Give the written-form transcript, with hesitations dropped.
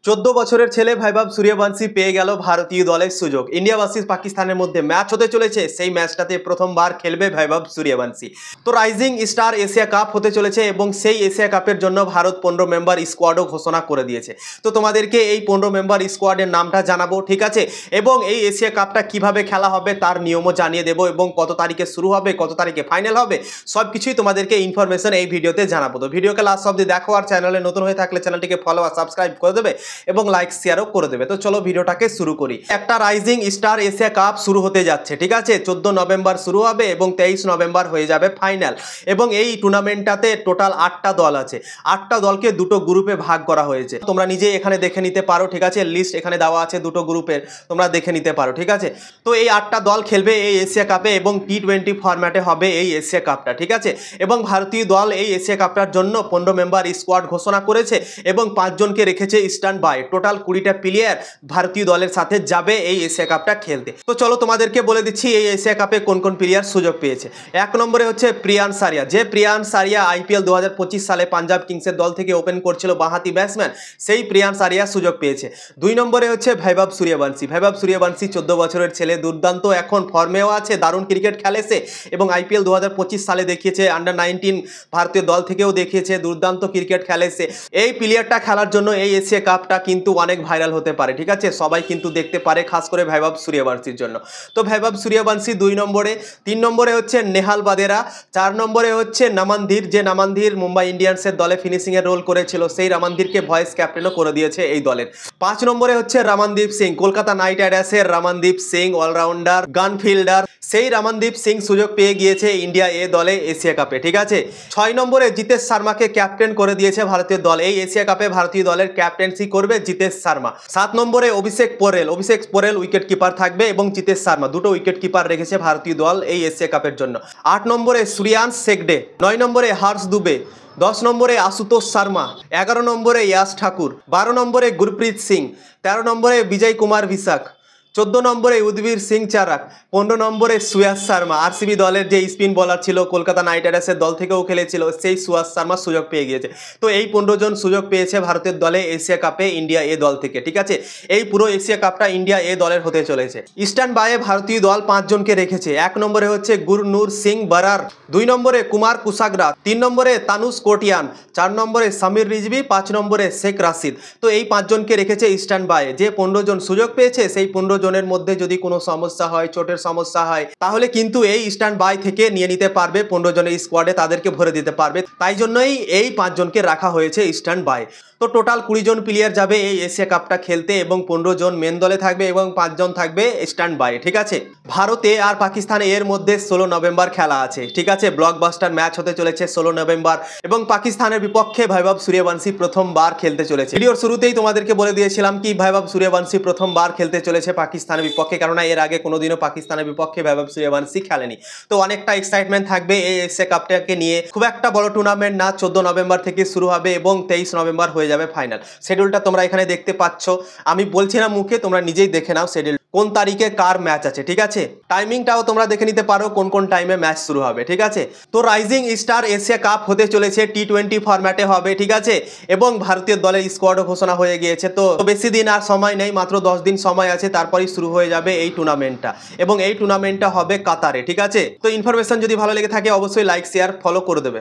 14 বছরের ছেলে ভাইভাব সূর্যবংশী পেয়ে গেল ভারতীয় দলের সুযোগ। ইন্ডিয়া ভার্সেস পাকিস্তানের মধ্যে ম্যাচ হতে চলেছে, সেই ম্যাচটাতে প্রথমবার খেলবে ভাইভাব সূর্যবংশী। তো রাইজিং স্টার এশিয়া কাপ হতে চলেছে এবং সেই এশিয়া কাপের জন্য ভারত 15 মেম্বার স্কোয়াডও ঘোষণা করে দিয়েছে। তো তোমাদেরকে এই 15 মেম্বার স্কোয়াডের নামটা জানাবো, ঠিক আছে, এবং এই এশিয়া কাপটা কিভাবে খেলা হবে তার নিয়মও জানিয়ে দেবো এবং কত তারিখে শুরু হবে, কত তারিখে ফাইনাল হবে, সব কিছুই তোমাদেরকে ইনফরমেশন এই ভিডিওতে জানাবো। তো ভিডিওকে লাস্ট অবধি দেখো, আর চ্যানেলে নতুন হয়ে থাকলে চ্যানেলটিকে ফলো আর সাবস্ক্রাইব করে দেবে এবং লাইক শেয়ারও করে দেবে। তো চলো ভিডিওটাকে শুরু করি। একটা রাইজিং স্টার এশিয়া কাপ শুরু হতে যাচ্ছে, ঠিক আছে। 14 নভেম্বর শুরু হবে এবং 23 নভেম্বর হয়ে যাবে ফাইনাল। এবং এই টুর্নামেন্টটাতে টোটাল 8টা দল আছে। 8টা দলকে দুটো গ্রুপে ভাগ করা হয়েছে। তোমরা নিজেই এখানে দেখে নিতে পারো, ঠিক আছে। লিস্ট এখানে দেওয়া আছে দুটো গ্রুপের, তোমরা দেখে নিতে পারো, ঠিক আছে। তো এই 8টা দল খেলবে এই এশিয়া কাপে এবং T20 ফরম্যাটে হবে এই এশিয়া কাপটা, ঠিক আছে। এবং ভারতীয় দল এই এশিয়া কাপটার জন্য 15 মেম্বার স্কোয়াড ঘোষণা করেছে এবং 5 জনকে রেখেছে স্ট্যান্ড বাই। টোটাল 20টা প্লেয়ার ভারতীয় দলের সাথে যাবে এই এশিয়া কাপটা খেলতে। তো চলো তোমাদেরকে বলে দিচ্ছি এই এশিয়া কাপে কোন কোন প্লেয়ার সুযোগ পেয়েছে। 1 নম্বরে হচ্ছে প্রিয়াংশ আরিয়া। যে প্রিয়াংশ আরিয়া IPL 2025 সালে পাঞ্জাব কিংসের দল থেকে ওপেন করছিল, বাঁহাতি ব্যাটসম্যান, সেই প্রিয়াংশ আরিয়া সুযোগ পেয়েছে। 2 নম্বরে হচ্ছে ভাইভাব সূর্যবংশী। ভাইভাব সূর্যবংশী 14 বছরের ছেলে, দুর্দান্ত এখন ফর্মেও আছে, দারুণ ক্রিকেট খেলেছে এবং IPL 2025 সালে দেখিয়েছে, আন্ডার 19 ভারতীয় দল থেকেও দেখিয়েছে, দুর্দান্ত ক্রিকেট খেলেছে। এই প্লেয়ারটা খেলার জন্য এই এশিয়া কাপটা কিন্তু অনেক ভাইরাল হতে পারে, ঠিক আছে। সবাই কিন্তু দেখতে পারে, খাস করে ভাইভাব সূর্যবংশীর জন্য। তো ভাইভাব সূর্যবংশী 2 নম্বরে। 3 নম্বরে হচ্ছে নেহাল বাদেরা। 4 নম্বরে হচ্ছে নামানধীর, যে নামানধীর মুম্বাই ইন্ডিয়ান্সের দলে ফিনিশিংয়ের রোল করেছিল, সেই রামানধীরকে ভয়েস ক্যাপ্টেনও করে দিয়েছে এই দলের। 5 নম্বরে হচ্ছে রমনদীপ সিং, কলকাতা নাইট রাইডার্সের রমনদীপ সিং, অলরাউন্ডার, গান ফিল্ডার, সেই রমনদীপ সিং সুযোগ পেয়ে গিয়েছে ইন্ডিয়া এ দলে এশিয়া কাপে, ঠিক আছে। 6 নম্বরে জিতেশ শর্মাকে ক্যাপ্টেন করে দিয়েছে ভারতীয় দল। এই এশিয়া কাপে ভারতীয় দলের ক্যাপ্টেন্সি করবে জিতেশ শর্মা। 7 নম্বরে অভিষেক পোরেল। অভিষেক পোরেল উইকেট কিপার থাকবে এবং জিতেশ শর্মা, দুটো উইকেট কিপার রেখেছে ভারতীয় দল এই এশিয়া কাপের জন্য। 8 নম্বরে শ্রেয়াংশ শেখডে। 9 নম্বরে হর্ষ দুবে। 10 নম্বরে আশুতোষ শর্মা। 11 নম্বরে ইয়াশ ঠাকুর। 12 নম্বরে গুরপ্রীত সিং। 13 নম্বরে বিজয় কুমার বিশাখ। 14 নম্বরে উদ্বীর সিং চারাক। 15 নম্বরে সুয়াস শর্মা, RCB দলের যে স্পিন বলার ছিল, কলকাতা নাইট রাইডার্সের দল থেকেও খেলেছিল, সেই সুয়াস শর্মা সুযোগ পেয়ে গিয়েছে। তো এই 15 জন সুযোগ পেয়েছে ভারতের দলে এশিয়া কাপে ইন্ডিয়া এ দল থেকে, ঠিক আছে। এই পুরো এশিয়া কাপটা ইন্ডিয়া এ দলের হতে চলেছে। স্ট্যান্ড বাইয়ে ভারতীয় দল 5 জনকে রেখেছে। 1 নম্বরে হচ্ছে গুরনুর সিং বরার। 2 নম্বরে কুমার কুসাগরা। 3 নম্বরে তানুষ কোটিয়ান। 4 নম্বরে সমীর রিজভি। 5 নম্বরে শেখ রাশিদ। তো এই 5 জনকে রেখেছে স্ট্যান্ড বাইয়ে। যে 15 জন সুযোগ পেয়েছে, সেই 15 জনের মধ্যে যদি কোনো সমস্যা হয়, চোটের সমস্যা হয়, তাহলে কিন্তু এই স্ট্যান্ড বাই থেকে নিয়ে নিতে পারবে 15 জনের স্কোয়াডে, তাদেরকে ভরে দিতে পারবে। তাই জন্যই এই 5 জনকে রাখা হয়েছে স্ট্যান্ড বাই। তো টোটাল 20 জন প্লেয়ার যাবে এই এশিয়া কাপটা খেলতে এবং 15 জন মেন দলে থাকবে এবং 5 জন থাকবে স্ট্যান্ড বাই, ঠিক আছে। ভারতে আর পাকিস্তানে এর মধ্যে 16 নভেম্বর খেলা আছে, ঠিক আছে। ব্লকবাস্টার ম্যাচ হতে চলেছে 16 নভেম্বর এবং পাকিস্তানের বিপক্ষে ভাইভাব সূর্যবংশী প্রথমবার খেলতে চলেছে। ভিডিওর শুরুতেই তোমাদেরকে বলে দিয়েছিলাম কি ভাইভাব সূর্যবংশী প্রথমবার খেলতে চলেছে পাকিস্তানের বিপক্ষে, কারণ এর আগে কোনোদিনও পাকিস্তানের বিপক্ষে ভাইভাব সূর্যবংশী খেলেনি। তো অনেকটা এক্সাইটমেন্ট থাকবে এই এশিয়া কাপটাকে নিয়ে। খুব একটা বড় টুর্নামেন্ট না, 14 নভেম্বর থেকে শুরু হবে এবং 23 নভেম্বর হয়ে যাবে ফাইনাল। শিডিউলটা তোমরা এখানে দেখতে পাচ্ছ, আমি বলছি না মুখে, তোমরা নিজেই দেখে নাও শিডিউল, কোন তারিখে কার ম্যাচ আছে, ঠিক আছে। টাইমিংটাও তোমরা দেখে নিতে পারো কোন কোন টাইমে ম্যাচ শুরু হবে, ঠিক আছে। তো রাইজিং স্টার এশিয়া কাপ হতে চলেছে T20 ফরম্যাটে হবে, ঠিক আছে। এবং ভারতীয় দলের স্কোয়াডও ঘোষণা হয়ে গিয়েছে। তো বেশি দিন আর সময় নেই, মাত্র 10 দিন সময় আছে, তারপরেই শুরু হয়ে যাবে এই টুর্নামেন্টটা এবং এই টুর্নামেন্টটা হবে কাতারে, ঠিক আছে। তো ইনফরমেশন যদি ভালো লেগে থাকে অবশ্যই লাইক শেয়ার ফলো করে দেবে।